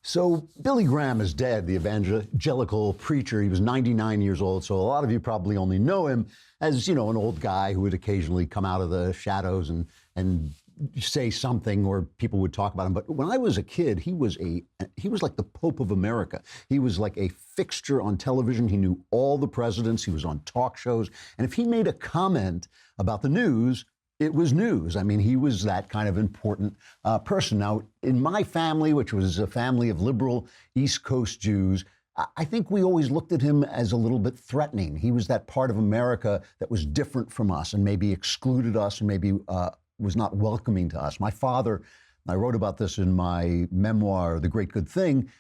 So Billy Graham is dead, the evangelical preacher. He was 99 years old, so a lot of you probably only know him as, an old guy who would occasionally come out of the shadows and say something, or people would talk about him. But when I was a kid, he was like the Pope of America. He was like a fixture on television. He knew all the presidents. He was on talk shows. And if he made a comment about the news, it was news. I mean, he was that kind of important person. Now, in my family, which was a family of liberal East Coast Jews, I think we always looked at him as a little bit threatening. He was that part of America that was different from us and maybe excluded us and maybe was not welcoming to us. My father, I wrote about this in my memoir, The Great Good Thing.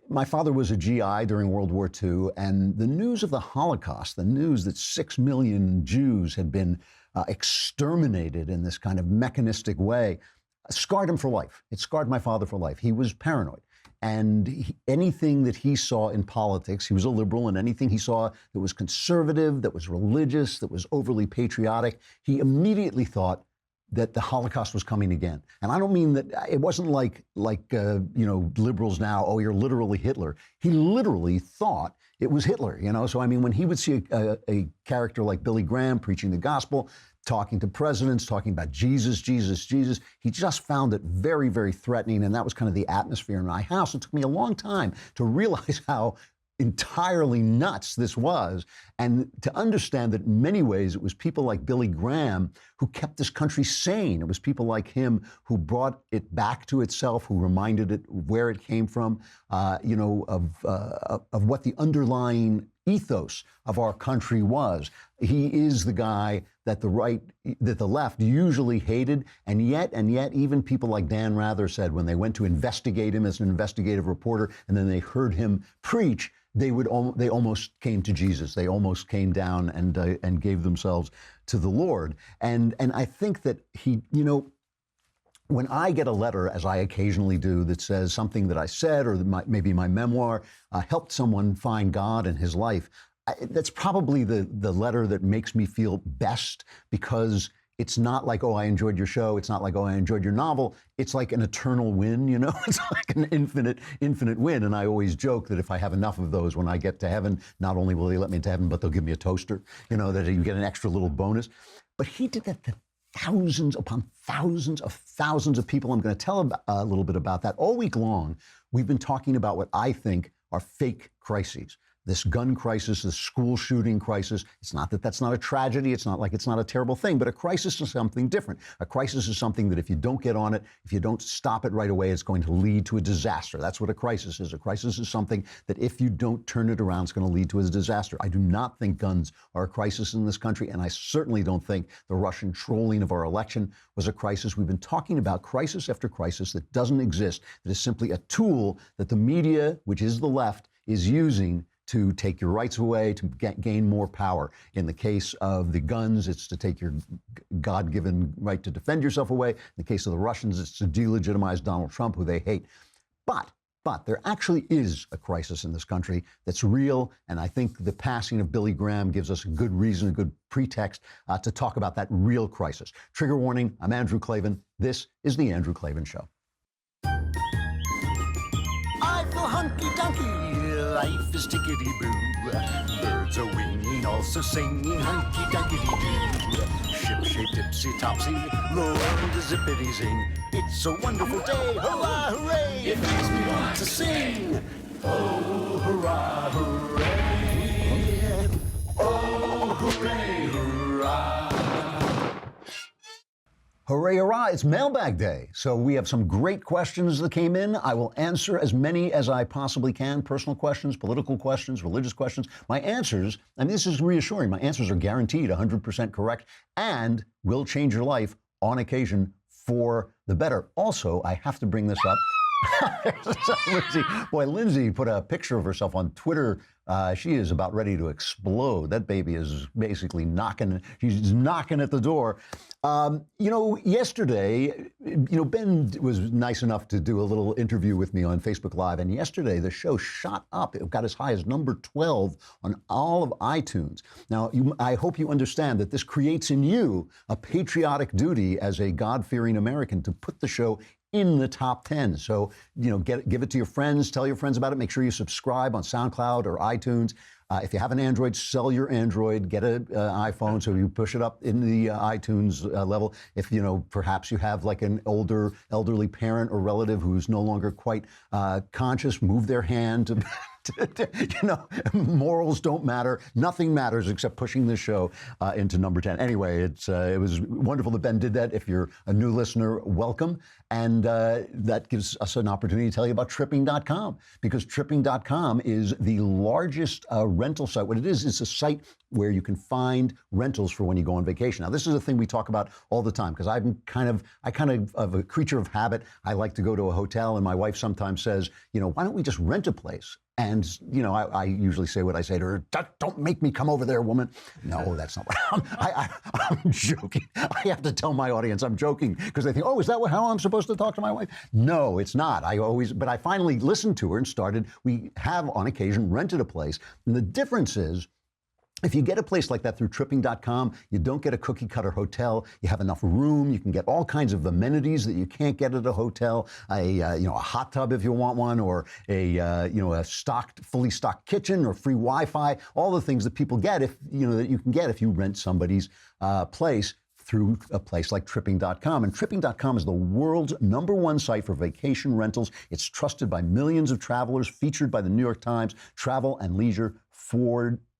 My father was a GI during World War II, and the news of the Holocaust, the news that 6 million Jews had been exterminated in this kind of mechanistic way, scarred him for life. It scarred my father for life. He was paranoid. And anything that he saw in politics, he was a liberal, and anything he saw that was conservative, that was religious, that was overly patriotic, he immediately thought that the Holocaust was coming again. And I don't mean that it wasn't like liberals now, oh, you're literally Hitler. He literally thought it was Hitler, So, I mean, when he would see a character like Billy Graham preaching the gospel, talking to presidents, talking about Jesus, Jesus, Jesus, he just found it very, very threatening. And that was kind of the atmosphere in my house. It took me a long time to realize how entirely nuts this was, and to understand that in many ways it was people like Billy Graham who kept this country sane. It was people like him who brought it back to itself, who reminded it where it came from, of what the underlying ethos of our country was. He is the guy that the left usually hated, and yet even people like Dan Rather said when they went to investigate him as an investigative reporter, and then they heard him preach, they almost came to Jesus. They almost came down and gave themselves to the Lord. And I think that he, when I get a letter, as I occasionally do, that says something that I said or maybe my memoir helped someone find God in his life, that's probably the letter that makes me feel best, because it's not like, oh, I enjoyed your show. It's not like, oh, I enjoyed your novel. It's like an eternal win, It's like an infinite win. And I always joke that if I have enough of those, when I get to heaven, not only will they let me into heaven, but they'll give me a toaster, that you get an extra little bonus. But he did that to thousands upon thousands of people. I'm going to tell a little bit about that. All week long, we've been talking about what I think are fake crises. This gun crisis, this school shooting crisis. It's not that that's not a tragedy. It's not like it's not a terrible thing, but a crisis is something different. A crisis is something that if you don't get on it, if you don't stop it right away, it's going to lead to a disaster. That's what a crisis is. A crisis is something that if you don't turn it around, it's going to lead to a disaster. I do not think guns are a crisis in this country, and I certainly don't think the Russian trolling of our election was a crisis. We've been talking about crisis after crisis that doesn't exist, that is simply a tool that the media, which is the left, is using to take your rights away, to gain more power. In the case of the guns, it's to take your God-given right to defend yourself away. In the case of the Russians, it's to delegitimize Donald Trump, who they hate. But there actually is a crisis in this country that's real, and I think the passing of Billy Graham gives us a good reason, a good pretext to talk about that real crisis. Trigger warning, I'm Andrew Klavan. This is The Andrew Klavan Show. I feel hunky-dunky. Life is tickety-boo. Birds are winging, also singing hunky-dunky-doo. Ship-shape, tipsy-topsy, the world is zippity-zing. It's a wonderful day, hurrah, hooray! It makes me want to sing. Oh, hurrah, hooray! Oh, hooray, hurrah! Hooray, hurrah, it's mailbag day. So we have some great questions that came in. I will answer as many as I possibly can. Personal questions, political questions, religious questions. My answers, and this is reassuring, my answers are guaranteed 100% correct and will change your life on occasion for the better. Also, I have to bring this up. Lindsay put a picture of herself on Twitter. She is about ready to explode. That baby is basically she's knocking at the door. Yesterday, Ben was nice enough to do a little interview with me on Facebook Live. And yesterday, the show shot up. It got as high as number 12 on all of iTunes. Now, I hope you understand that this creates in you a patriotic duty as a God-fearing American to put the show in the top 10. So, give it to your friends, tell your friends about it. Make sure you subscribe on SoundCloud or iTunes. If you have an Android, sell your Android, get an iPhone so you push it up in the iTunes level. If, perhaps you have like an elderly parent or relative who's no longer quite conscious, move their hand to morals don't matter. Nothing matters except pushing this show into number 10. Anyway, it was wonderful that Ben did that. If you're a new listener, welcome. And that gives us an opportunity to tell you about tripping.com, because tripping.com is the largest rental site. What it is, it's a site where you can find rentals for when you go on vacation. Now, this is a thing we talk about all the time, because I'm kind of a creature of habit. I like to go to a hotel, and my wife sometimes says, why don't we just rent a place? And, I usually say what I say to her: don't make me come over there, woman. No, that's not what I'm joking. I have to tell my audience I'm joking, because they think, oh, is that how I'm supposed to talk to my wife? No, it's not. But I finally listened to her and we have on occasion rented a place. And the difference is, if you get a place like that through tripping.com, you don't get a cookie cutter hotel. You have enough room. You can get all kinds of amenities that you can't get at a hotel. A hot tub if you want one, or a fully stocked kitchen, or free Wi-Fi. All the things that people get that you can get if you rent somebody's place through a place like tripping.com. And tripping.com is the world's #1 site for vacation rentals. It's trusted by millions of travelers, featured by the New York Times, Travel and Leisure,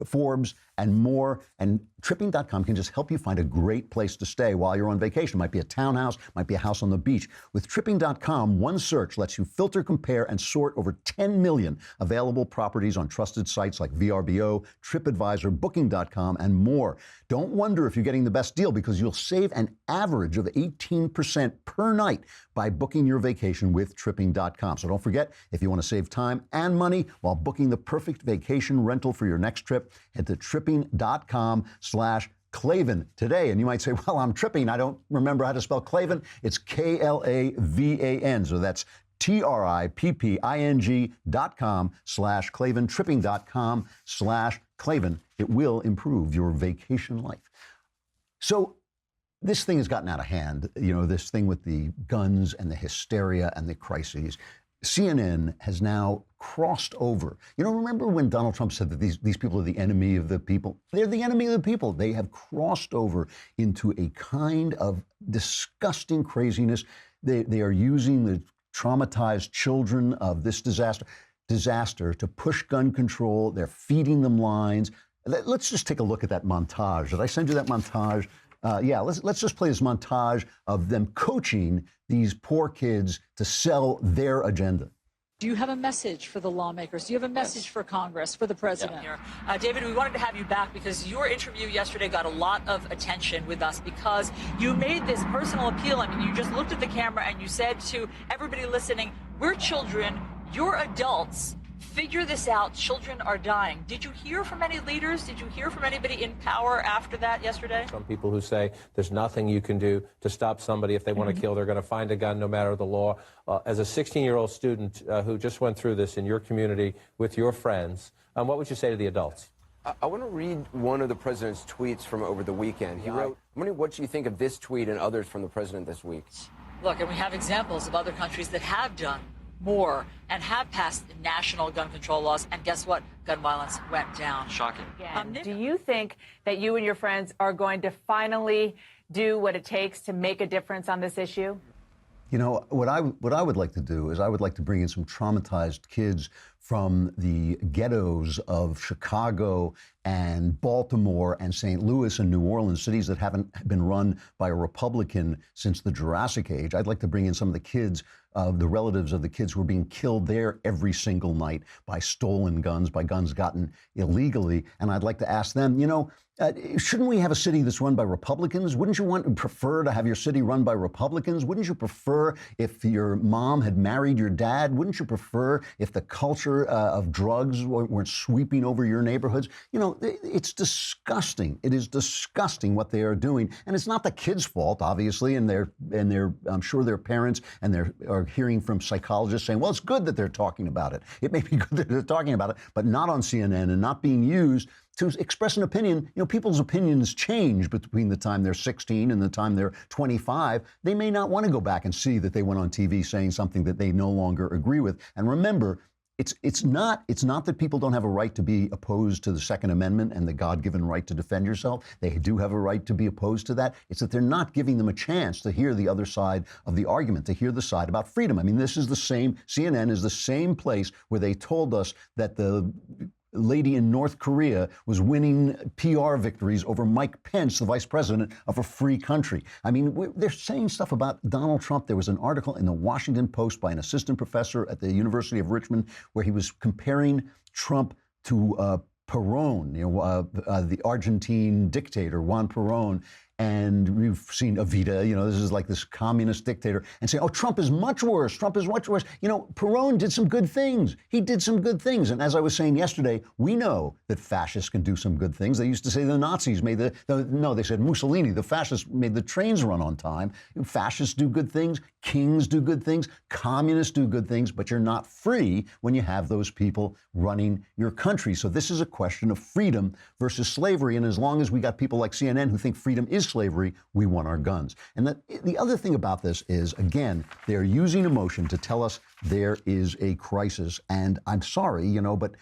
Forbes, and more. And tripping.com can just help you find a great place to stay while you're on vacation. It might be a townhouse, might be a house on the beach. With tripping.com, one search lets you filter, compare, and sort over 10 million available properties on trusted sites like VRBO, TripAdvisor, Booking.com, and more. Don't wonder if you're getting the best deal, because you'll save an average of 18% per night by booking your vacation with tripping.com. So don't forget, if you want to save time and money while booking the perfect vacation rental for your next trip, head to tripping.com/Klavan today. And you might say, well, I'm tripping. I don't remember how to spell Klavan. It's Klavan. So that's tripping.com/Klavan, tripping.com/Klavan. It will improve your vacation life. So this thing has gotten out of hand, this thing with the guns and the hysteria and the crises. CNN has now crossed over. Remember when Donald Trump said that these people are the enemy of the people? They're the enemy of the people. They have crossed over into a kind of disgusting craziness. They are using the traumatized children of this disaster to push gun control. They're feeding them lines. Let's just take a look at that montage. Did I send you that montage? Let's just play this montage of them coaching these poor kids to sell their agenda. Do you have a message for the lawmakers? Do you have a message for Congress, for the president? Yeah. David, we wanted to have you back because your interview yesterday got a lot of attention with us, because you made this personal appeal. I mean, you just looked at the camera and you said to everybody listening, we're children, you're adults. Figure this out. Children are dying. Did you hear from any leaders? Did you hear from anybody in power after that yesterday? Some people who say there's nothing you can do to stop somebody. If they want to kill, they're going to find a gun no matter the law. As a 16-year-old student who just went through this in your community with your friends, what would you say to the adults? I want to read one of the president's tweets from over the weekend. He wrote, I'm wondering what you think of this tweet and others from the president this week. Look, and we have examples of other countries that have done more and have passed national gun control laws, and guess what? Gun violence went down. Shocking. Do you think that you and your friends are going to finally do what it takes to make a difference on this issue? What I would like to do is I would like to bring in some traumatized kids from the ghettos of Chicago and Baltimore and St. Louis and New Orleans, cities that haven't been run by a Republican since the Jurassic Age. I'd like to bring in some of the kids, the relatives of the kids who are being killed there every single night by stolen guns, by guns gotten illegally. And I'd like to ask them, shouldn't we have a city that's run by Republicans? Wouldn't you prefer to have your city run by Republicans? Wouldn't you prefer if your mom had married your dad? Wouldn't you prefer if the culture monster of drugs weren't sweeping over your neighborhoods. You know, it's disgusting. It is disgusting what they are doing, and it's not the kids' fault, obviously. And I'm sure their parents are hearing from psychologists saying, well, it's good that they're talking about it. It may be good that they're talking about it, but not on CNN and not being used to express an opinion. You know, people's opinions change between the time they're 16 and the time they're 25. They may not want to go back and see that they went on TV saying something that they no longer agree with. And remember, it's not that people don't have a right to be opposed to the Second Amendment and the God-given right to defend yourself. They do have a right to be opposed to that. It's that they're not giving them a chance to hear the other side of the argument, to hear the side about freedom. I mean, this is the same, CNN is the same place where they told us that the lady in North Korea was winning PR victories over Mike Pence, the vice president of a free country. I mean, they're saying stuff about Donald Trump. There was an article in the Washington Post by an assistant professor at the University of Richmond where he was comparing Trump to Perón, the Argentine dictator, Juan Perón. And we've seen Evita, this is like this communist dictator, and say, oh, Trump is much worse. Trump is much worse. Perón did some good things. He did some good things. And as I was saying yesterday, we know that fascists can do some good things. They used to say the Nazis made they said Mussolini, the fascists made the trains run on time. Fascists do good things. Kings do good things. Communists do good things. But you're not free when you have those people running your country. So this is a question of freedom versus slavery. And as long as we got people like CNN who think freedom is slavery, we want our guns. And the other thing about this is, again, they're using emotion to tell us there is a crisis. And I'm sorry, but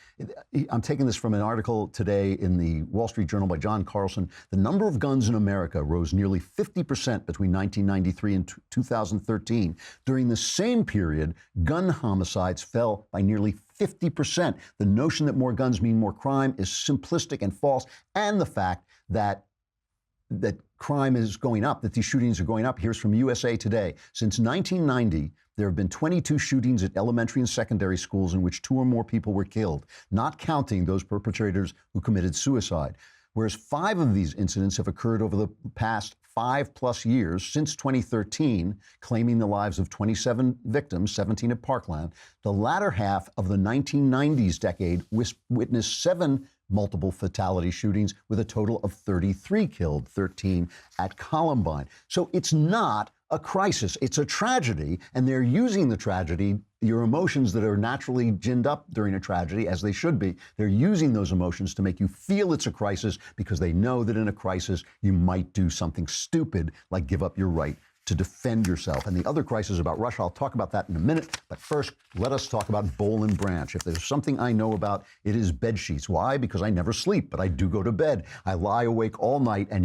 I'm taking this from an article today in the Wall Street Journal by John Carlson. The number of guns in America rose nearly 50% between 1993 and 2013. During the same period, gun homicides fell by nearly 50%. The notion that more guns mean more crime is simplistic and false. And the fact that crime is going up, that these shootings are going up. Here's from USA Today. Since 1990, there have been 22 shootings at elementary and secondary schools in which 2 or more people were killed, not counting those perpetrators who committed suicide. Whereas 5 of these incidents have occurred over the past 5+ years since 2013, claiming the lives of 27 victims, 17 at Parkland. The latter half of the 1990s decade witnessed 7 multiple fatality shootings with a total of 33 killed, 13 at Columbine. So it's not a crisis, it's a tragedy, and they're using the tragedy, your emotions that are naturally ginned up during a tragedy, as they should be, they're using those emotions to make you feel it's a crisis because they know that in a crisis you might do something stupid like give up your right to defend yourself. And the other crisis about Russia, I'll talk about that in a minute. But first, let us talk about Boll and Branch. If there's something I know about, it is bed sheets. Why? Because I never sleep, but I do go to bed. I lie awake all night, and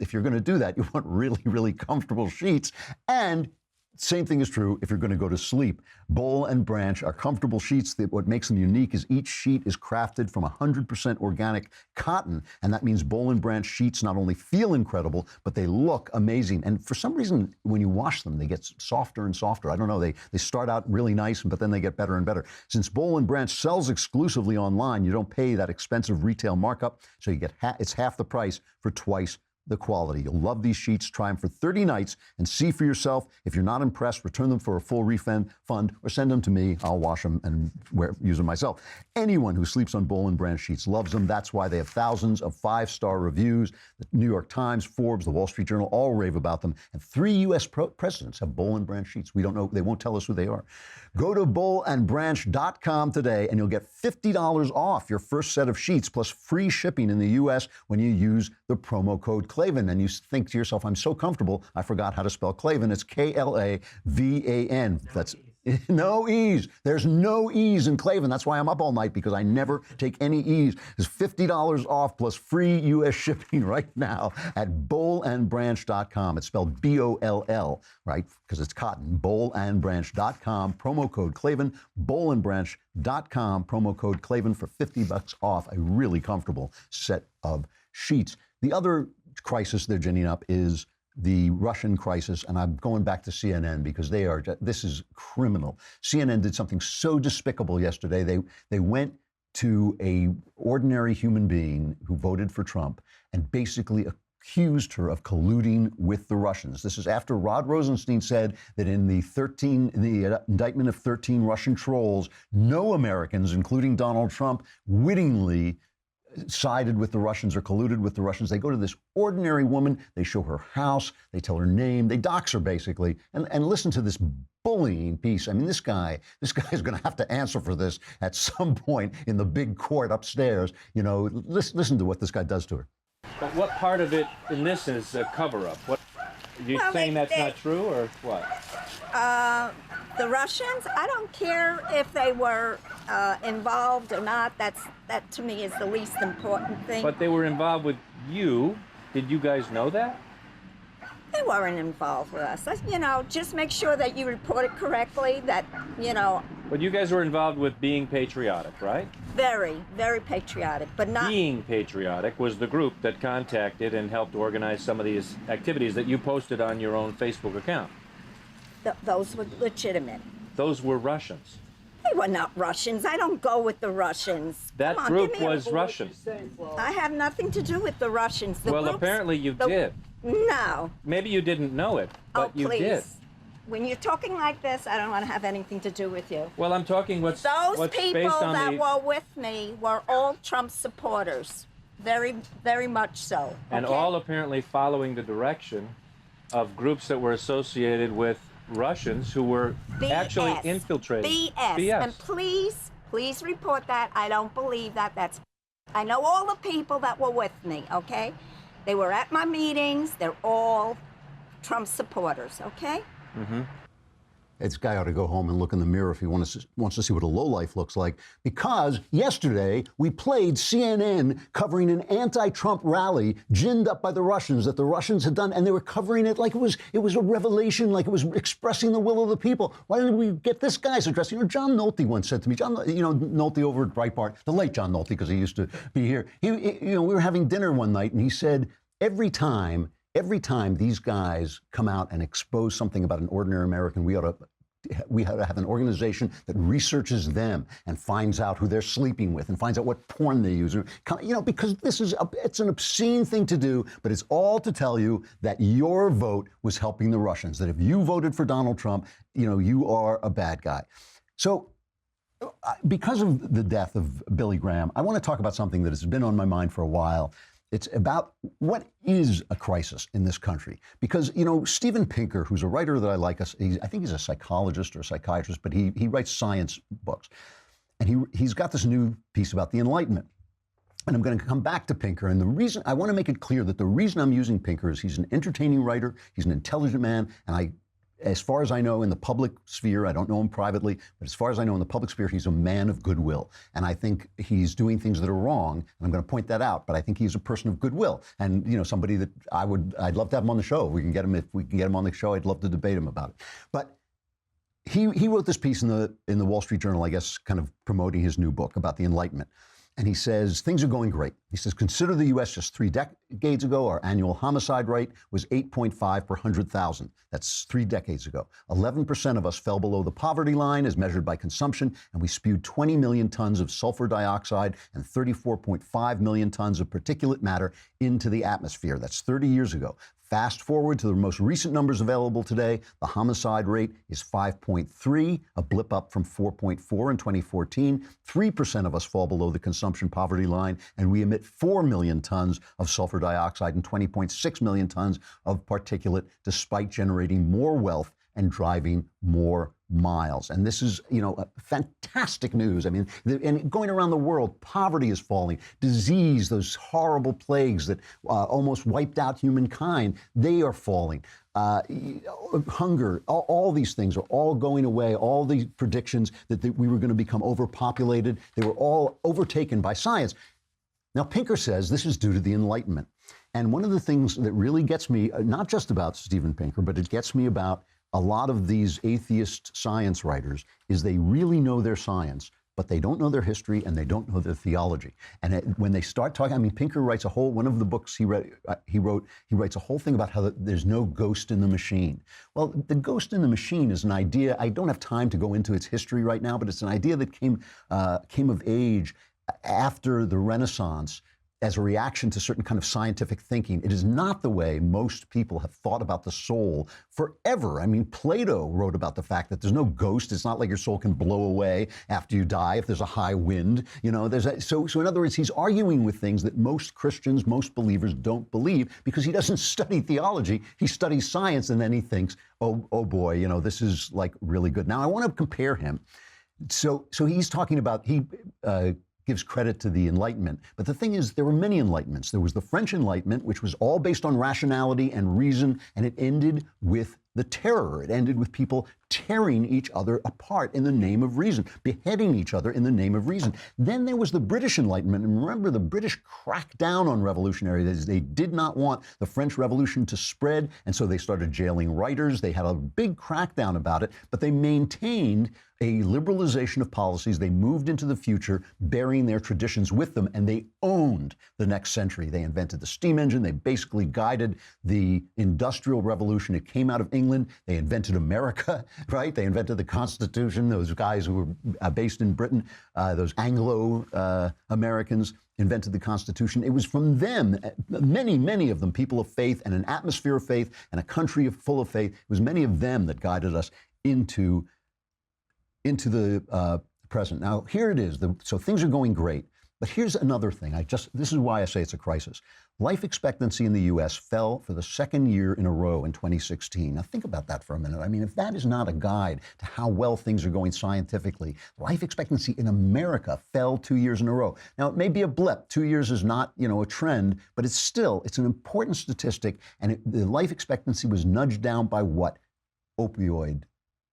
if you're going to do that, you want really, really comfortable sheets. And same thing is true if you're going to go to sleep. Boll and Branch are comfortable sheets. What makes them unique is each sheet is crafted from 100% organic cotton. And that means Boll and Branch sheets not only feel incredible, but they look amazing. And for some reason, when you wash them, they get softer and softer. I don't know. They start out really nice, but then they get better and better. Since Boll and Branch sells exclusively online, you don't pay that expensive retail markup. So you get it's half the price for twice the quality. You'll love these sheets. Try them for 30 nights and see for yourself. If you're not impressed, return them for a full refund or send them to me. I'll wash them and use them myself. Anyone who sleeps on Boll and Branch sheets loves them. That's why they have thousands of 5-star reviews. The New York Times, Forbes, the Wall Street Journal all rave about them. And 3 U.S. presidents have Boll and Branch sheets. We don't know. They won't tell us who they are. Go to bollandbranch.com today and you'll get $50 off your first set of sheets plus free shipping in the U.S. when you use the promo code Klavan. And you think to yourself, I'm so comfortable, I forgot how to spell Klavan. It's Klavan. That's no E's. There's no E's in Klavan. That's why I'm up all night, because I never take any E's. There's $50 off plus free U.S. shipping right now at bollandbranch.com. It's spelled B-O-L-L, right? Because it's cotton. Bollandbranch.com. Promo code Klavan. Bollandbranch.com. Promo code Klavan for $50 off a really comfortable set of sheets. The other crisis they're ginning up is the Russian crisis, and I'm going back to CNN because this is criminal. CNN did something so despicable yesterday. They went to a ordinary human being who voted for Trump and basically accused her of colluding with the Russians. This is after Rod Rosenstein said that in the indictment of 13 Russian trolls, no Americans, including Donald Trump, wittingly sided with the Russians or colluded with the Russians. They go to this ordinary woman, they show her house, they tell her name, they dox her basically, and listen to this bullying piece. I mean, this guy is going to have to answer for this at some point in the big court upstairs. You know, listen to what this guy does to her. But what part of it in this is a cover-up? What, are you saying that's not true, or what? The Russians, I don't care if they were involved or not. That to me is the least important thing. But they were involved with you. Did you guys know that? They weren't involved with us. You know, just make sure that you report it correctly, that, you know. But you guys were involved with being patriotic, right? Very, very patriotic, but not. Being patriotic was the group that contacted and helped organize some of these activities that you posted on your own Facebook account. Those were legitimate. Those were Russians. They were not Russians. I don't go with the Russians. That Come on, group give me a was Russian. I have nothing to do with the Russians. Well, apparently you did. No. Maybe you didn't know it, but you please. did. When you're talking like this, I don't want to have anything to do with you. Well, I'm talking what's Those people based on that the... were with me were all Trump supporters. Very, very much so. And okay? all apparently following the direction of groups that were associated with Russians who were actually infiltrated. BS. And please report that. I don't believe that. I know all the people that were with me, okay? They were at my meetings. They're all Trump supporters, okay? Mm-hmm. This guy ought to go home and look in the mirror if he wants to see what a lowlife looks like. Because yesterday we played CNN covering an anti-Trump rally ginned up by the Russians that the Russians had done, and they were covering it like it was a revelation, like it was expressing the will of the people. Why didn't we get this guy's address? You know, John Nolte once said to me, Nolte over at Breitbart, the late John Nolte, because he used to be here. We were having dinner one night, and he said, every time these guys come out and expose something about an ordinary American, we ought to have an organization that researches them and finds out who they're sleeping with and finds out what porn they use. Because it's an obscene thing to do, but it's all to tell you that your vote was helping the Russians, that if you voted for Donald Trump, you are a bad guy. So because of the death of Billy Graham, I want to talk about something that has been on my mind for a while. It's about what is a crisis in this country. Because, Steven Pinker, who's a writer that I like, I think he's a psychologist or a psychiatrist, but he writes science books. And he's got this new piece about the Enlightenment. And I'm going to come back to Pinker. And the reason, I want to make it clear that the reason I'm using Pinker is he's an entertaining writer, he's an intelligent man, and as far as I know in the public sphere, I don't know him privately, but as far as I know in the public sphere, he's a man of goodwill. And I think he's doing things that are wrong, and I'm going to point that out, but I think he's a person of goodwill. And, somebody that I'd love to have him on the show. If we can get him on the show, I'd love to debate him about it. But he wrote this piece in the Wall Street Journal, I guess, kind of promoting his new book about the Enlightenment. And he says, things are going great. He says, consider the U.S. just 3 decades ago. Our annual homicide rate was 8.5 per 100,000. That's 3 decades ago. 11% of us fell below the poverty line as measured by consumption, and we spewed 20 million tons of sulfur dioxide and 34.5 million tons of particulate matter into the atmosphere. That's 30 years ago. Fast forward to the most recent numbers available today, the homicide rate is 5.3, a blip up from 4.4 in 2014. 3% of us fall below the consumption poverty line, and we emit 4 million tons of sulfur dioxide and 20.6 million tons of particulate, despite generating more wealth and driving more miles. And this is, fantastic news. I mean, and going around the world, poverty is falling. Disease, those horrible plagues that almost wiped out humankind, they are falling. Hunger, all these things are all going away. All the predictions that we were going to become overpopulated, they were all overtaken by science. Now, Pinker says this is due to the Enlightenment. And one of the things that really gets me, not just about Steven Pinker, but it gets me about a lot of these atheist science writers, is they really know their science, but they don't know their history and they don't know their theology. And when they start talking, Pinker writes one of the books he writes a whole thing about how there's no ghost in the machine. Well, the ghost in the machine is an idea. I don't have time to go into its history right now, but it's an idea that came of age after the Renaissance. as a reaction to certain kind of scientific thinking. It is not the way most people have thought about the soul forever. I mean, Plato wrote about the fact that there's no ghost. It's not like your soul can blow away after you die if there's a high wind. You know, so in other words, he's arguing with things that most Christians, most believers don't believe, because he doesn't study theology. He studies science, and then he thinks, oh boy, you know, this is like really good. Now, I want to compare him. So he's talking about, he gives credit to the Enlightenment. But the thing is, there were many Enlightenments. There was the French Enlightenment, which was all based on rationality and reason, and it ended with the terror. It ended with people tearing each other apart in the name of reason, beheading each other in the name of reason. Then there was the British Enlightenment, and remember, the British cracked down on revolutionaries. They did not want the French Revolution to spread, and so they started jailing writers. They had a big crackdown about it, but they maintained a liberalization of policies. They moved into the future, bearing their traditions with them, and they owned the next century. They invented the steam engine. They basically guided the Industrial Revolution. It came out of England. They invented America, right? They invented the Constitution. Those guys who were based in Britain, those Anglo-Americans, invented the Constitution. It was from them, many of them, people of faith and an atmosphere of faith and a country full of faith. It was many of them that guided us into the present. Now, here it is. So things are going great. But here's another thing. This is why I say it's a crisis. Life expectancy in the U.S. fell for the second year in a row in 2016. Now, think about that for a minute. I mean, if that is not a guide to how well things are going scientifically, life expectancy in America fell 2 years in a row. Now, it may be a blip. 2 years is not, a trend, but it's an important statistic. And the life expectancy was nudged down by what? Opioid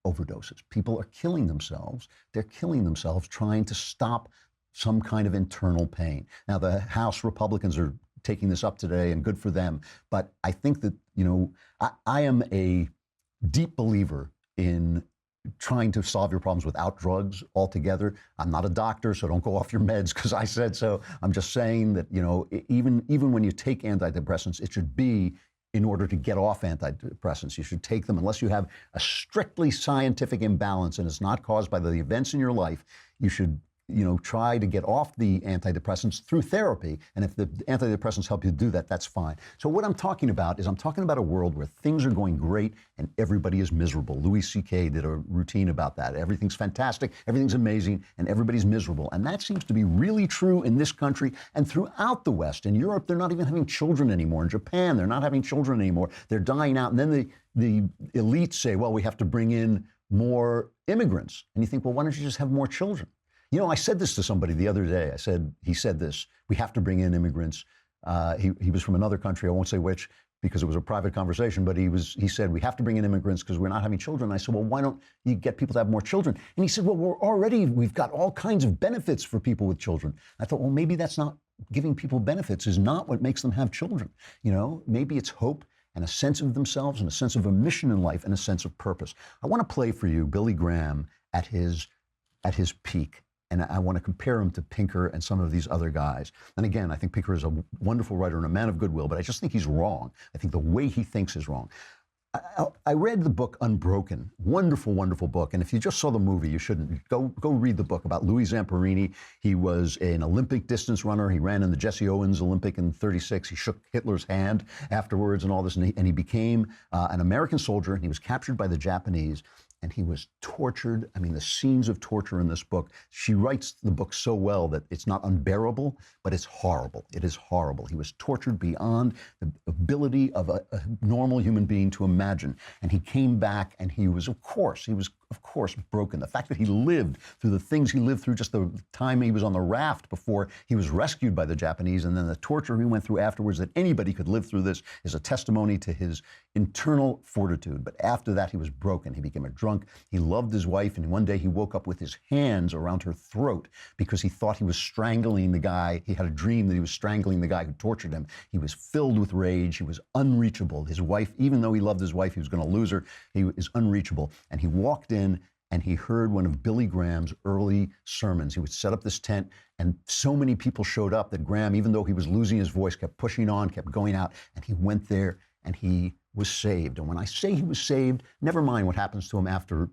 overdoses. People are killing themselves. They're killing themselves trying to stop some kind of internal pain. Now, the House Republicans are taking this up today, and good for them. But I think that, I am a deep believer in trying to solve your problems without drugs altogether. I'm not a doctor, so don't go off your meds because I said so. I'm just saying that, even when you take antidepressants, it should be in order to get off antidepressants. You should take them unless you have a strictly scientific imbalance and it's not caused by the events in your life. You should try to get off the antidepressants through therapy. And if the antidepressants help you do that, that's fine. So what I'm talking about is I'm talking about a world where things are going great and everybody is miserable. Louis C.K. did a routine about that. Everything's fantastic, everything's amazing, and everybody's miserable. And that seems to be really true in this country and throughout the West. In Europe, they're not even having children anymore. In Japan, they're not having children anymore. They're dying out. And then the elites say, well, we have to bring in more immigrants. And you think, well, why don't you just have more children? I said this to somebody the other day. He said this, we have to bring in immigrants. He was from another country, I won't say which, because it was a private conversation, but he said, we have to bring in immigrants because we're not having children. I said, well, why don't you get people to have more children? And he said, well, we've got all kinds of benefits for people with children. I thought, well, maybe that's not, giving people benefits is not what makes them have children. Maybe it's hope and a sense of themselves and a sense of a mission in life and a sense of purpose. I want to play for you Billy Graham at his peak. And I want to compare him to Pinker and some of these other guys. And again, I think Pinker is a wonderful writer and a man of goodwill, but I just think he's wrong. I think the way he thinks is wrong. I read the book Unbroken, wonderful, wonderful book. And if you just saw the movie, you shouldn't. Go read the book about Louis Zamperini. He was an Olympic distance runner. He ran in the Jesse Owens Olympic in '36. He shook Hitler's hand afterwards and all this. And he became an American soldier, and he was captured by the Japanese. And he was tortured. I mean, the scenes of torture in this book, she writes the book so well that it's not unbearable, but it's horrible. It is horrible. He was tortured beyond the ability of a normal human being to imagine. And he came back, and he was, of course, broken. The fact that he lived through the things he lived through, just the time he was on the raft before he was rescued by the Japanese, and then the torture he went through afterwards, that anybody could live through this, is a testimony to his internal fortitude. But after that, he was broken. He became a drunk. He loved his wife, and one day he woke up with his hands around her throat because he thought he was strangling the guy. He had a dream that he was strangling the guy who tortured him. He was filled with rage. He was unreachable. His wife, even though he loved his wife, he was going to lose her. He was unreachable. And he walked in and he heard one of Billy Graham's early sermons. He would set up this tent, and so many people showed up that Graham, even though he was losing his voice, kept pushing on, kept going out, and he went there and he was saved. And when I say he was saved, never mind what happens to him after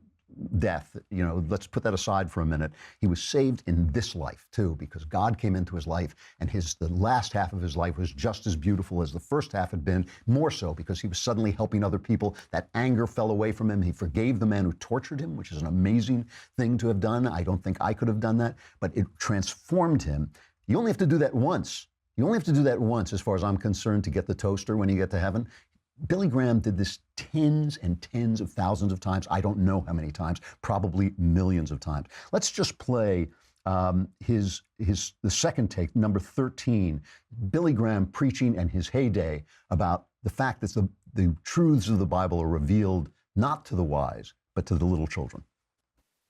death, let's put that aside for a minute. He was saved in this life too, because God came into his life, and the last half of his life was just as beautiful as the first half had been, more so because he was suddenly helping other people. That anger fell away from him. He forgave the man who tortured him, which is an amazing thing to have done. I don't think I could have done that, but it transformed him. You only have to do that once. You only have to do that once, as far as I'm concerned, to get the toaster when you get to heaven. Billy Graham did this tens and tens of thousands of times. I don't know how many times, probably millions of times. Let's just play the second take, number 13, Billy Graham preaching in his heyday about the fact that the truths of the Bible are revealed not to the wise, but to the little children.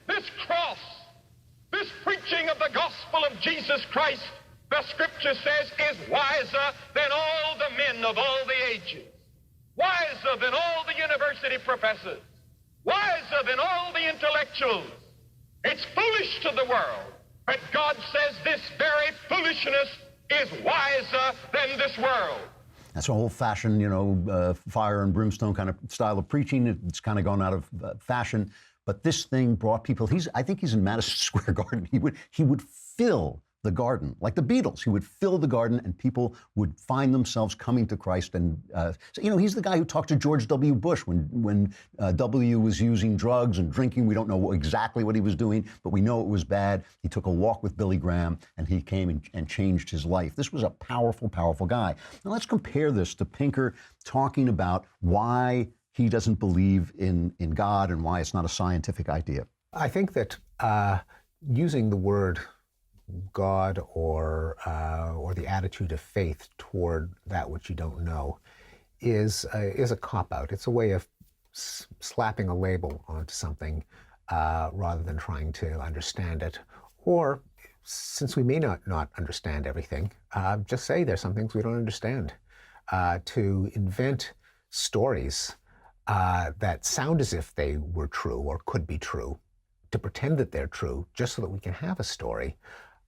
This cross, this preaching of the gospel of Jesus Christ, the scripture says, is wiser than all the men of all the ages. Wiser than all the university professors, wiser than all the intellectuals. It's foolish to the world, but God says this very foolishness is wiser than this world. That's an old-fashioned, fire and brimstone kind of style of preaching. It's kind of gone out of fashion, but this thing brought people. I think he's in Madison Square Garden. He would fill the garden, like the Beatles. He would fill the garden, and people would find themselves coming to Christ. And he's the guy who talked to George W. Bush when W was using drugs and drinking. We don't know exactly what he was doing, but we know it was bad. He took a walk with Billy Graham, and he came and changed his life. This was a powerful, powerful guy. Now let's compare this to Pinker talking about why he doesn't believe in God and why it's not a scientific idea. I think that using the word God or the attitude of faith toward that which you don't know is a cop-out. It's a way of slapping a label onto something rather than trying to understand it. Or, since we may not understand everything, just say there's some things we don't understand. To invent stories that sound as if they were true or could be true, to pretend that they're true just so that we can have a story,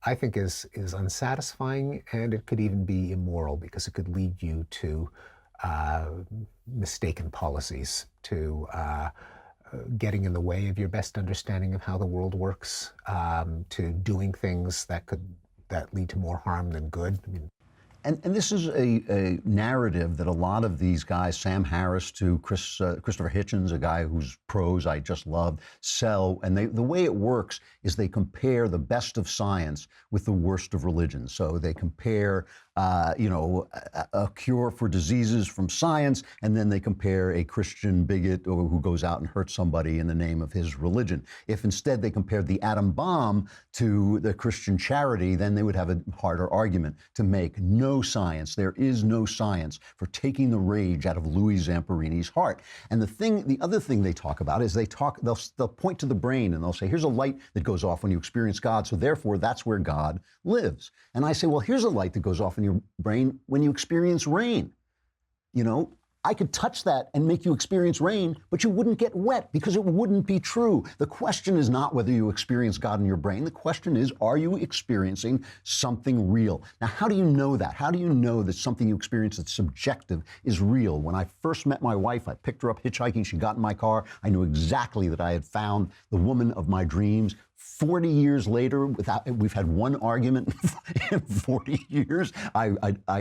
I think is unsatisfying, and it could even be immoral because it could lead you to mistaken policies, to getting in the way of your best understanding of how the world works, to doing things that lead to more harm than good. And this is a narrative that a lot of these guys, Sam Harris to Christopher Hitchens, a guy whose prose I just love, sell. And the way it works is they compare the best of science with the worst of religion. So they compare, a cure for diseases from science, and then they compare a Christian bigot who goes out and hurts somebody in the name of his religion. If instead they compared the atom bomb to the Christian charity, then they would have a harder argument to make. No science. There is no science for taking the rage out of Louis Zamperini's heart. And the other thing they talk about is they'll point to the brain and they'll say, here's a light that goes off when you experience God, so therefore that's where God lives. And I say, well, here's a light that goes off in your brain when you experience rain. I could touch that and make you experience rain, but you wouldn't get wet because it wouldn't be true. The question is not whether you experience God in your brain. The question is, are you experiencing something real? Now, how do you know that? How do you know that something you experience that's subjective is real? When I first met my wife, I picked her up hitchhiking. She got in my car. I knew exactly that I had found the woman of my dreams. 40 years later, we've had one argument in 40 years. I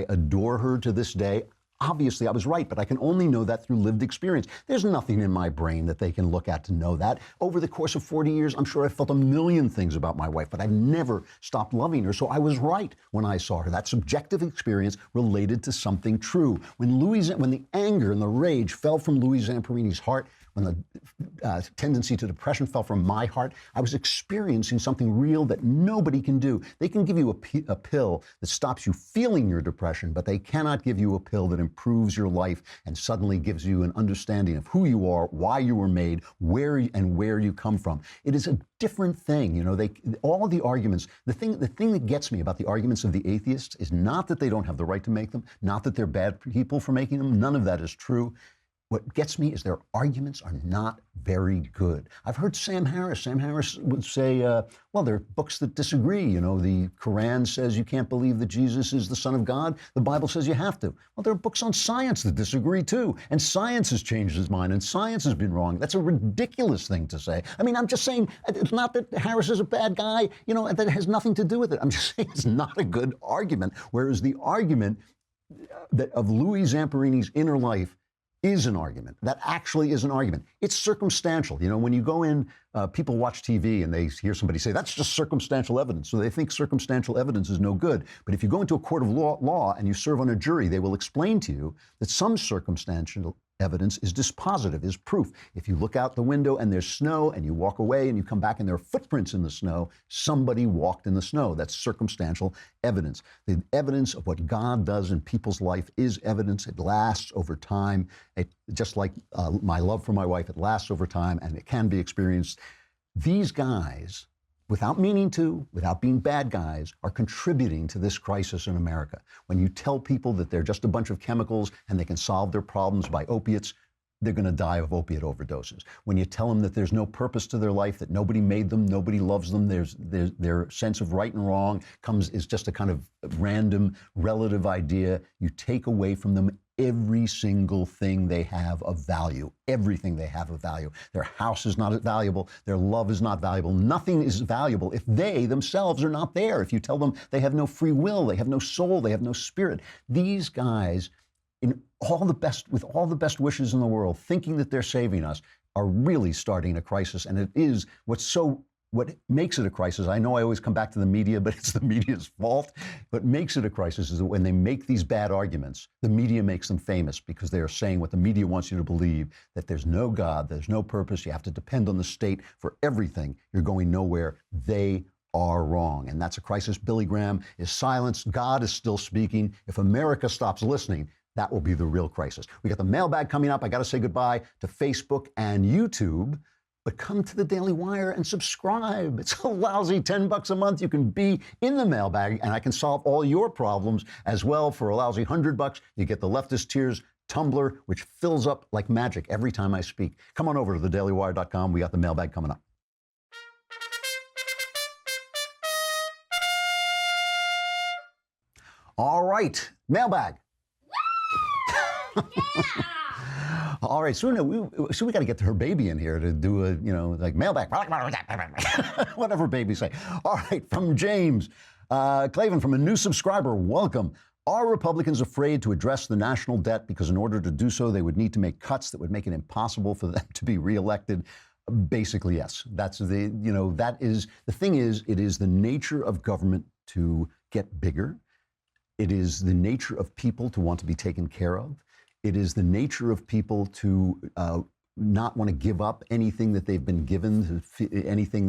adore her to this day. Obviously, I was right, but I can only know that through lived experience. There's nothing in my brain that they can look at to know that. Over the course of 40 years, I'm sure I felt a million things about my wife, but I've never stopped loving her, so I was right when I saw her. That subjective experience related to something true. When the anger and the rage fell from Louis Zamperini's heart, when the tendency to depression fell from my heart, I was experiencing something real that nobody can do. They can give you a pill that stops you feeling your depression, but they cannot give you a pill that improves your life and suddenly gives you an understanding of who you are, why you were made, where you come from. It is a different thing. All of the arguments, the thing that gets me about the arguments of the atheists is not that they don't have the right to make them, not that they're bad people for making them. None of that is true. what gets me is their arguments are not very good. I've heard Sam Harris. Sam Harris would say, well, there are books that disagree. You know, the Quran says you can't believe that Jesus is the Son of God. The Bible says you have to. Well, there are books on science that disagree too. And science has changed its mind and science has been wrong. That's a ridiculous thing to say. I mean, I'm just saying, it's not that Harris is a bad guy, you know, that has nothing to do with it. I'm just saying it's not a good argument. Whereas the argument that of Louis Zamperini's inner life is an argument. That actually is an argument. It's circumstantial. You know, when you go in, people watch TV and they hear somebody say, that's just circumstantial evidence. So they think circumstantial evidence is no good. But if you go into a court of law and you serve on a jury, they will explain to you that some circumstantial evidence is dispositive, is proof. If you look out the window and there's snow and you walk away and you come back and there are footprints in the snow, somebody walked in the snow. That's circumstantial evidence. The evidence of what God does in people's life is evidence. It lasts over time. Just like my love for my wife, it lasts over time and it can be experienced. These guys, without meaning to, without being bad guys, are contributing to this crisis in America. When you tell people that they're just a bunch of chemicals and they can solve their problems by opiates, they're going to die of opiate overdoses. When you tell them that there's no purpose to their life, that nobody made them, nobody loves them, their sense of right and wrong is just a kind of random relative idea, you take away from them every single thing they have of value, everything they have of value. Their house is not valuable. Their love is not valuable. Nothing is valuable if they themselves are not there. If you tell them they have no free will, they have no soul, they have no spirit. These guys, with all the best wishes in the world, thinking that they're saving us, are really starting a crisis. And it is what makes it a crisis. I know I always come back to the media, but it's the media's fault. What makes it a crisis is that when they make these bad arguments, the media makes them famous because they are saying what the media wants you to believe, that there's no God, there's no purpose, you have to depend on the state for everything. You're going nowhere. They are wrong. And that's a crisis. Billy Graham is silenced. God is still speaking. If America stops listening, that will be the real crisis. We got the mailbag coming up. I got to say goodbye to Facebook and YouTube. But come to the Daily Wire and subscribe. It's a lousy $10 a month. You can be in the mailbag, and I can solve all your problems as well for a lousy $100. You get the Leftist Tears tumbler, which fills up like magic every time I speak. Come on over to thedailywire.com. We got the mailbag coming up. All right, mailbag. Yeah. All right, so we got to get to her baby in here to do a, like mailbag, whatever babies say. All right, from James. Klavan, from a new subscriber, welcome. Are Republicans afraid to address the national debt because in order to do so, they would need to make cuts that would make it impossible for them to be reelected? Basically, yes. That's that is, the thing is, it is the nature of government to get bigger. It is the nature of people to want to be taken care of. It is the nature of people to not want to give up anything that they've been given, anything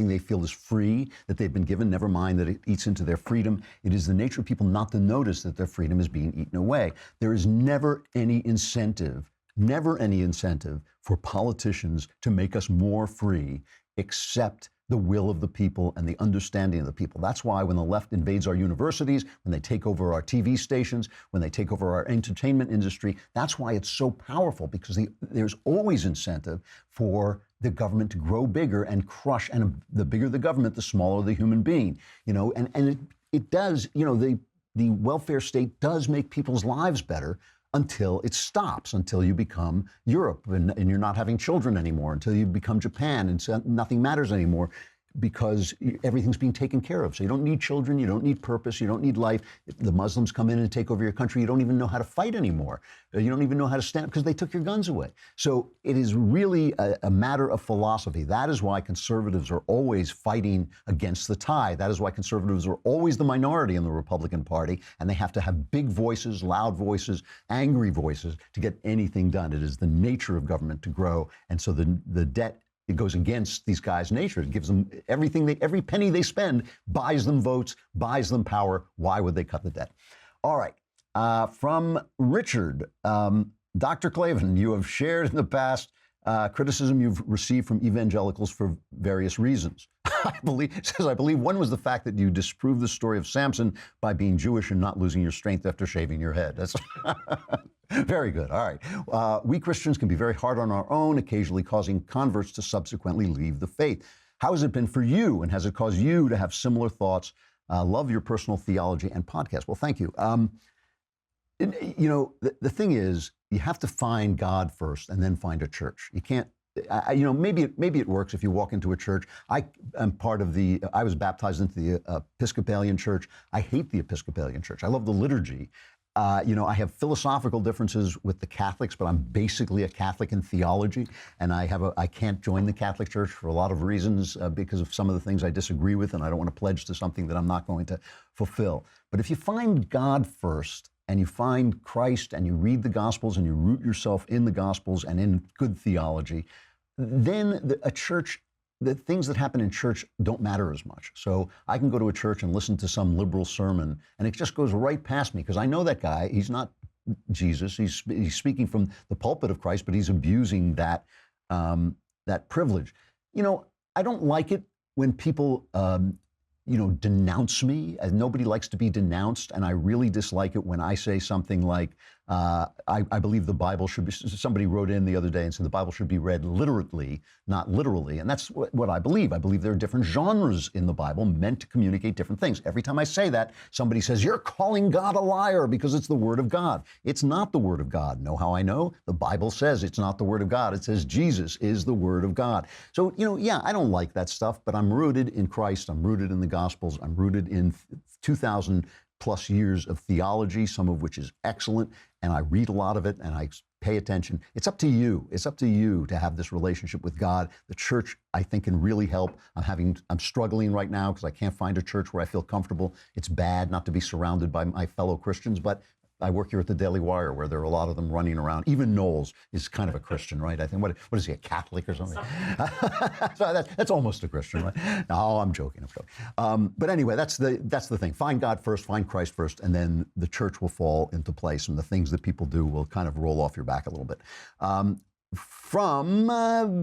they feel is free that they've been given, never mind that it eats into their freedom. It is the nature of people not to notice that their freedom is being eaten away. There is never any incentive for politicians to make us more free except the will of the people and the understanding of the people. That's why when the left invades our universities, when they take over our TV stations, when they take over our entertainment industry, that's why it's so powerful, because there's always incentive for the government to grow bigger and crush, and the bigger the government, the smaller the human being. And it does, the welfare state does make people's lives better, until it stops, until you become Europe and you're not having children anymore, until you become Japan and so nothing matters anymore because everything's being taken care of. So you don't need children, you don't need purpose, you don't need life. The Muslims come in and take over your country, you don't even know how to fight anymore. You don't even know how to stand because they took your guns away. So it is really a matter of philosophy. That is why conservatives are always fighting against the tide. That is why conservatives are always the minority in the Republican Party, and they have to have big voices, loud voices, angry voices to get anything done. It is the nature of government to grow, and so the debt, it goes against these guys' nature. It gives them everything, every penny they spend buys them votes, buys them power. Why would they cut the debt? All right. From Richard, Dr. Klavan, you have shared in the past criticism you've received from evangelicals for various reasons. I believe one was the fact that you disproved the story of Samson by being Jewish and not losing your strength after shaving your head. That's Very good. All right. We Christians can be very hard on our own, occasionally causing converts to subsequently leave the faith. How has it been for you, and has it caused you to have similar thoughts? Love your personal theology and podcast. Well, thank you. The thing is, you have to find God first and then find a church. You can't, maybe it works if you walk into a church. I was baptized into the Episcopalian Church. I hate the Episcopalian Church. I love the liturgy. I have philosophical differences with the Catholics, but I'm basically a Catholic in theology, and I can't join the Catholic Church for a lot of reasons because of some of the things I disagree with, and I don't want to pledge to something that I'm not going to fulfill. But if you find God first, and you find Christ, and you read the Gospels, and you root yourself in the Gospels and in good theology, then a church, the things that happen in church don't matter as much. So I can go to a church and listen to some liberal sermon, and it just goes right past me, because I know that guy. He's not Jesus. He's speaking from the pulpit of Christ, but he's abusing that privilege. I don't like it when people denounce me. Nobody likes to be denounced, and I really dislike it when I say something like, I believe the Bible should be, somebody wrote in the other day and said the Bible should be read literally, not literally, and that's what I believe. I believe there are different genres in the Bible meant to communicate different things. Every time I say that, somebody says, you're calling God a liar because it's the Word of God. It's not the Word of God. Know how I know? The Bible says it's not the Word of God. It says Jesus is the Word of God. So, I don't like that stuff, but I'm rooted in Christ. I'm rooted in the Gospels. I'm rooted in 2,000 plus years of theology, some of which is excellent, and I read a lot of it, and I pay attention. It's up to you. It's up to you to have this relationship with God. The church, I think, can really help. I'm struggling right now because I can't find a church where I feel comfortable. It's bad not to be surrounded by my fellow Christians, but I work here at the Daily Wire, where there are a lot of them running around. Even Knowles is kind of a Christian, right? I think, what is he, a Catholic or something? So that's almost a Christian, right? No, I'm joking. But anyway, that's the thing. Find God first, find Christ first, and then the church will fall into place, and the things that people do will kind of roll off your back a little bit. From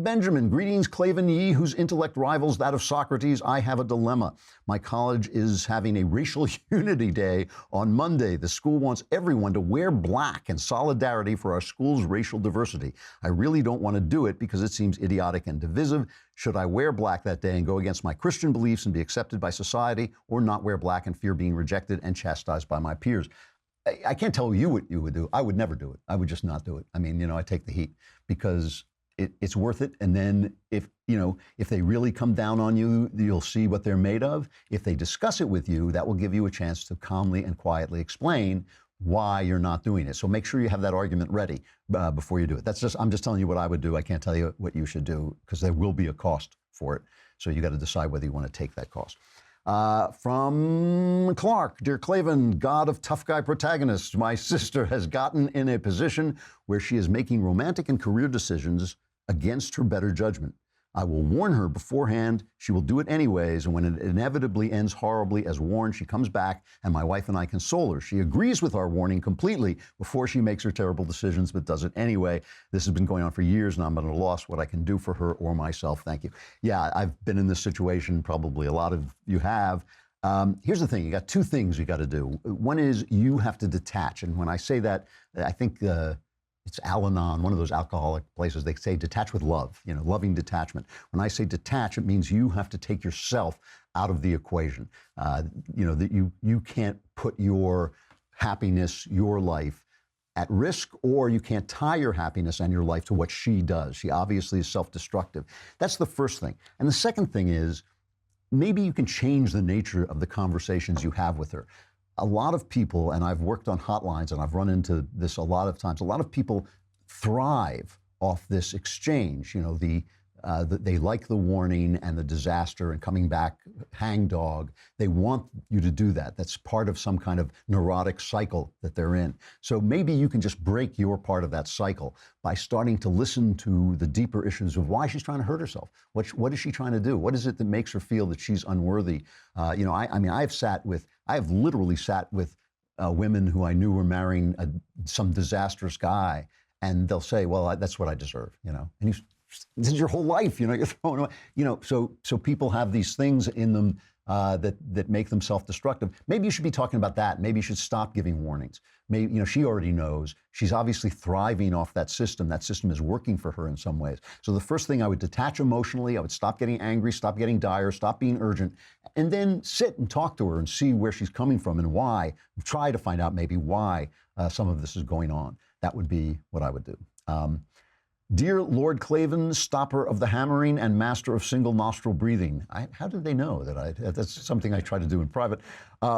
Benjamin, greetings, Klavan, ye whose intellect rivals that of Socrates. I have a dilemma. My college is having a racial unity day on Monday. The school wants everyone to wear black in solidarity for our school's racial diversity. I really don't want to do it because it seems idiotic and divisive. Should I wear black that day and go against my Christian beliefs and be accepted by society, or not wear black and fear being rejected and chastised by my peers? I can't tell you what you would do. I would never do it. I would just not do it. I mean, I take the heat because it's worth it. And then if they really come down on you, you'll see what they're made of. If they discuss it with you, that will give you a chance to calmly and quietly explain why you're not doing it. So make sure you have that argument ready before you do it. I'm just telling you what I would do. I can't tell you what you should do because there will be a cost for it. So you got to decide whether you want to take that cost. From Clark, dear Klavan, God of tough guy protagonists, my sister has gotten in a position where she is making romantic and career decisions against her better judgment. I will warn her beforehand. She will do it anyways, and when it inevitably ends horribly as warned, she comes back, and my wife and I console her. She agrees with our warning completely before she makes her terrible decisions, but does it anyway. This has been going on for years, and I'm at a loss what I can do for her or myself. Thank you. Yeah, I've been in this situation. Probably a lot of you have. Here's the thing. You got two things you got to do. One is you have to detach, and when I say that, I think it's Al-Anon, one of those alcoholic places. They say detach with love, loving detachment. When I say detach, it means you have to take yourself out of the equation. That you can't put your happiness, your life at risk, or you can't tie your happiness and your life to what she does. She obviously is self-destructive. That's the first thing. And the second thing is, maybe you can change the nature of the conversations you have with her. A lot of people, and I've worked on hotlines and I've run into this a lot of times, a lot of people thrive off this exchange. They like the warning and the disaster and coming back hangdog. They want you to do that. That's part of some kind of neurotic cycle that they're in. So maybe you can just break your part of that cycle by starting to listen to the deeper issues of why she's trying to hurt herself. What is she trying to do? What is it that makes her feel that she's unworthy? I have literally sat with women who I knew were marrying some disastrous guy, and they'll say, well, that's what I deserve, and this is your whole life, you're throwing away, so people have these things in them that make them self-destructive. Maybe you should be talking about that. Maybe you should stop giving warnings. Maybe, she already knows. She's obviously thriving off that system. That system is working for her in some ways. So the first thing, I would detach emotionally. I would stop getting angry, stop getting dire, stop being urgent, and then sit and talk to her and see where she's coming from and why. Try to find out maybe why some of this is going on. That would be what I would do. Dear Lord Klavan, stopper of the hammering and master of single nostril breathing. How did they know that that's something I try to do in private?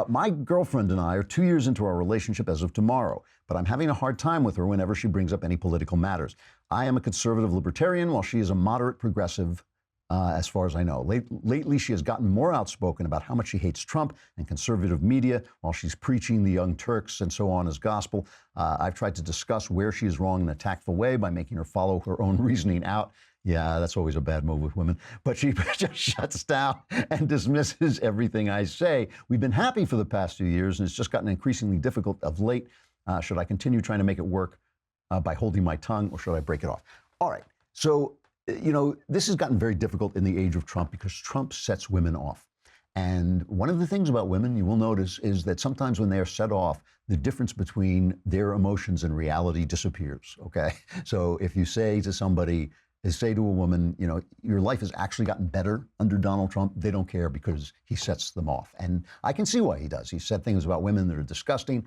My girlfriend and I are 2 years into our relationship as of tomorrow, but I'm having a hard time with her whenever she brings up any political matters. I am a conservative libertarian while she is a moderate progressive, as far as I know. Lately, she has gotten more outspoken about how much she hates Trump and conservative media while she's preaching the Young Turks and so on as gospel. I've tried to discuss where she is wrong in a tactful way by making her follow her own reasoning out. Yeah, that's always a bad move with women. But she just shuts down and dismisses everything I say. We've been happy for the past 2 years, and it's just gotten increasingly difficult of late. Should I continue trying to make it work by holding my tongue, or should I break it off? All right. So, this has gotten very difficult in the age of Trump because Trump sets women off. And one of the things about women, you will notice, is that sometimes when they are set off, the difference between their emotions and reality disappears, okay? So if you say to somebody, say to a woman, your life has actually gotten better under Donald Trump, they don't care because he sets them off. And I can see why he does. He said things about women that are disgusting.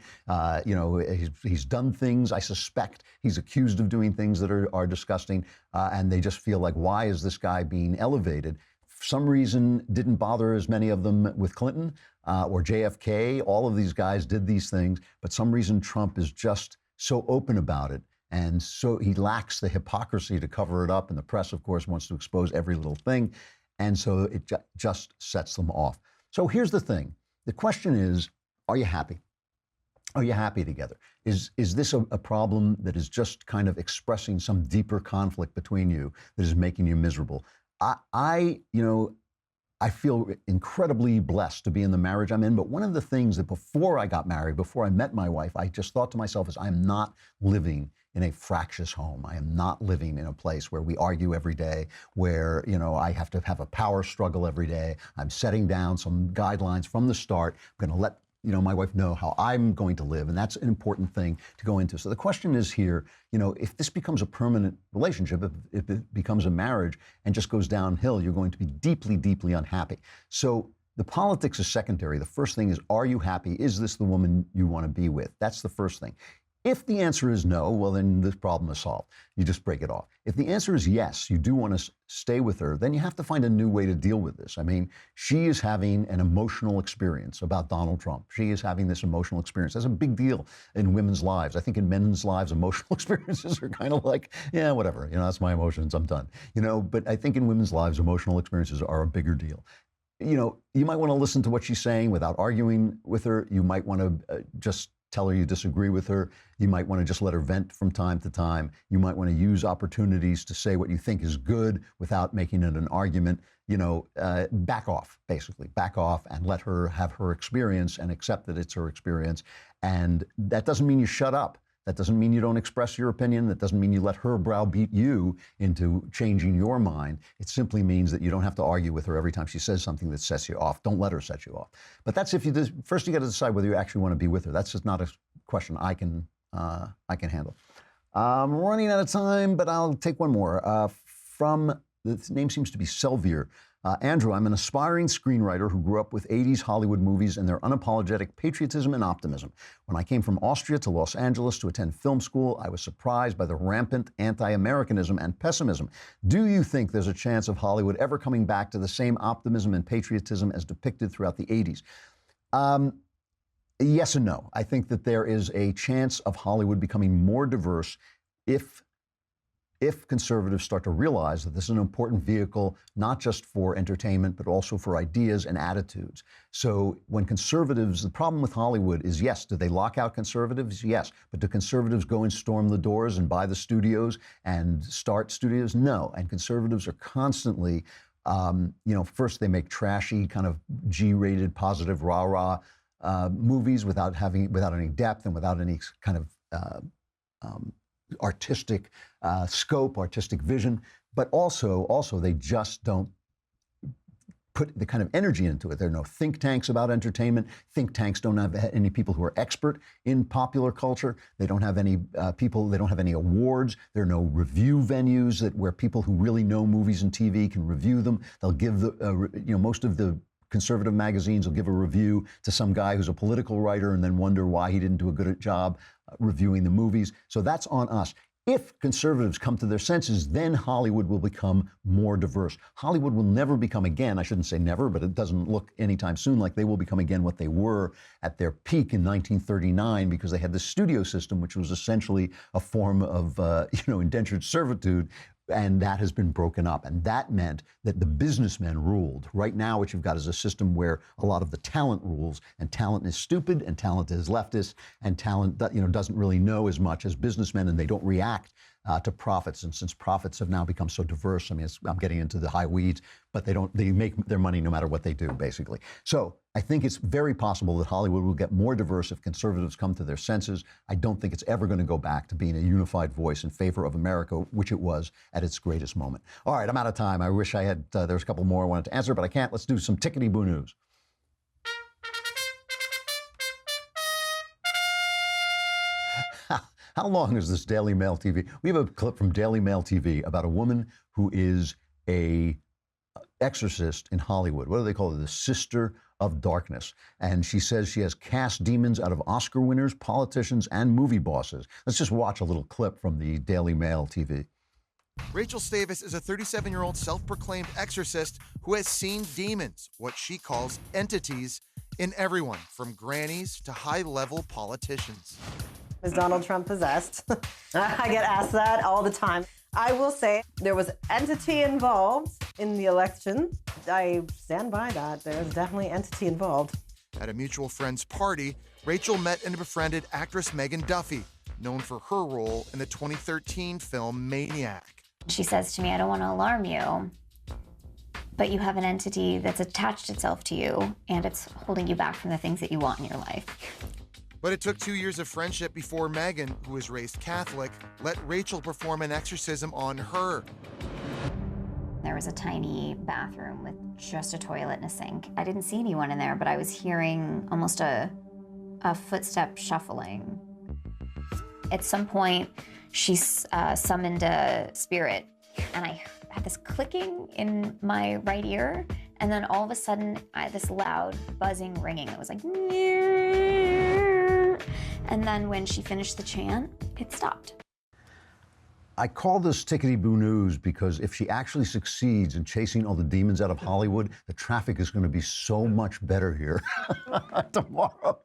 He's done things, I suspect he's accused of doing things that are disgusting. And they just feel like, why is this guy being elevated? For some reason, didn't bother as many of them with Clinton or JFK. All of these guys did these things, but some reason Trump is just so open about it. And so he lacks the hypocrisy to cover it up. And the press, of course, wants to expose every little thing. And so it just sets them off. So here's the thing. The question is, are you happy? Are you happy together? Is this a problem that is just kind of expressing some deeper conflict between you that is making you miserable? I feel incredibly blessed to be in the marriage I'm in. But one of the things that before I got married, before I met my wife, I just thought to myself is I'm not living in a fractious home. I am not living in a place where we argue every day, where, I have to have a power struggle every day. I'm setting down some guidelines from the start. I'm going to let my wife know how I'm going to live. And that's an important thing to go into. So the question is here, if this becomes a permanent relationship, if it becomes a marriage and just goes downhill, you're going to be deeply, deeply unhappy. So the politics is secondary. The first thing is, are you happy? Is this the woman you want to be with? That's the first thing. If the answer is no, well, then this problem is solved. You just break it off. If the answer is yes, you do want to stay with her, then you have to find a new way to deal with this. I mean, she is having an emotional experience about Donald Trump. She is having this emotional experience. That's a big deal in women's lives. I think in men's lives, emotional experiences are kind of like, yeah, whatever. That's my emotions. I'm done. But I think in women's lives, emotional experiences are a bigger deal. You might want to listen to what she's saying without arguing with her. You might want to just tell her you disagree with her. You might want to just let her vent from time to time. You might want to use opportunities to say what you think is good without making it an argument. Back off, basically. Back off and let her have her experience and accept that it's her experience. And that doesn't mean you shut up. That doesn't mean you don't express your opinion. That doesn't mean you let her browbeat you into changing your mind. It simply means that you don't have to argue with her every time she says something that sets you off. Don't let her set you off. But that's first you got to decide whether you actually want to be with her. That's just not a question I can handle. I'm running out of time, but I'll take one more. The name seems to be Selvier. Andrew, I'm an aspiring screenwriter who grew up with 80s Hollywood movies and their unapologetic patriotism and optimism. When I came from Austria to Los Angeles to attend film school, I was surprised by the rampant anti-Americanism and pessimism. Do you think there's a chance of Hollywood ever coming back to the same optimism and patriotism as depicted throughout the 80s? Yes and no. I think that there is a chance of Hollywood becoming more diverse if conservatives start to realize that this is an important vehicle, not just for entertainment, but also for ideas and attitudes. So when conservatives, the problem with Hollywood is, yes, do they lock out conservatives? Yes. But do conservatives go and storm the doors and buy the studios and start studios? No. And conservatives are constantly, first they make trashy kind of G-rated, positive, rah-rah movies without any depth and without any kind of artistic scope, artistic vision, but also they just don't put the kind of energy into it. There are no think tanks about entertainment. Think tanks don't have any people who are expert in popular culture. They don't have any people, they don't have any awards. There are no review venues where people who really know movies and TV can review them. They'll give most of the conservative magazines will give a review to some guy who's a political writer and then wonder why he didn't do a good job reviewing the movies. So that's on us. If conservatives come to their senses, then Hollywood will become more diverse. Hollywood will never become again, I shouldn't say never, but it doesn't look anytime soon like they will become again what they were at their peak in 1939, because they had the studio system, which was essentially a form of indentured servitude. And that has been broken up. And that meant that the businessmen ruled. Right now, what you've got is a system where a lot of the talent rules, and talent is stupid, and talent is leftist, and talent doesn't really know as much as businessmen, and they don't react to profits. And since profits have now become so diverse, I mean, I'm getting into the high weeds, but they make their money no matter what they do, basically. So I think it's very possible that Hollywood will get more diverse if conservatives come to their senses. I don't think it's ever going to go back to being a unified voice in favor of America, which it was at its greatest moment. All right, I'm out of time. I wish I had, there's a couple more I wanted to answer, but I can't. Let's do some tickety-boo news. How long is this Daily Mail TV? We have a clip from Daily Mail TV about a woman who is a exorcist in Hollywood. What do they call her? The Sister of Darkness. And she says she has cast demons out of Oscar winners, politicians, and movie bosses. Let's just watch a little clip from the Daily Mail TV. Rachel Stavis is a 37-year-old self-proclaimed exorcist who has seen demons, what she calls entities, in everyone from grannies to high-level politicians. Is Donald Trump possessed? I get asked that all the time. I will say there was entity involved in the election. I stand by that. There's definitely entity involved. At a mutual friend's party, Rachel met and befriended actress Megan Duffy, known for her role in the 2013 film Maniac. She says to me, I don't want to alarm you, but you have an entity that's attached itself to you, and it's holding you back from the things that you want in your life. But it took 2 years of friendship before Megan, who was raised Catholic, let Rachel perform an exorcism on her. There was a tiny bathroom with just a toilet and a sink. I didn't see anyone in there, but I was hearing almost a footstep shuffling. At some point, she summoned a spirit, and I had this clicking in my right ear, and then all of a sudden, this loud buzzing ringing. It was like, and then when she finished the chant, it stopped. I call this tickety-boo news because if she actually succeeds in chasing all the demons out of Hollywood, the traffic is going to be so much better here. Tomorrow,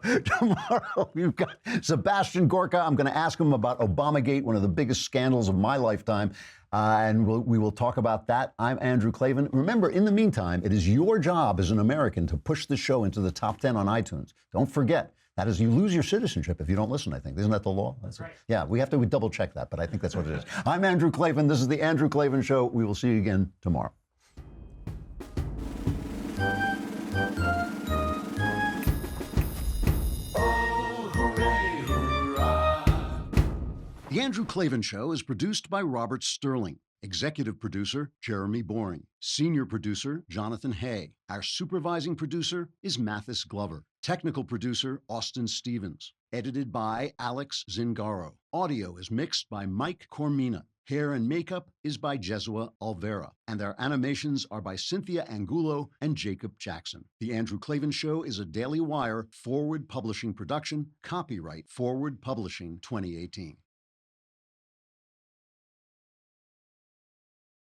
we've got Sebastian Gorka. I'm going to ask him about Obamagate, one of the biggest scandals of my lifetime. And we will talk about that. I'm Andrew Klavan. Remember, in the meantime, it is your job as an American to push the show into the top 10 on iTunes. Don't forget. That is, you lose your citizenship if you don't listen, I think. Isn't that the law? That's right. Yeah, we have to double check that, but I think that's what it is. I'm Andrew Klavan. This is the Andrew Klavan Show. We will see you again tomorrow. The Andrew Klavan Show is produced by Robert Sterling. Executive producer, Jeremy Boring. Senior producer, Jonathan Hay. Our supervising producer is Mathis Glover. Technical producer, Austin Stevens. Edited by Alex Zingaro. Audio is mixed by Mike Cormina. Hair and makeup is by Jesua Alvera. And our animations are by Cynthia Angulo and Jacob Jackson. The Andrew Klavan Show is a Daily Wire Forward Publishing production. Copyright Forward Publishing 2018.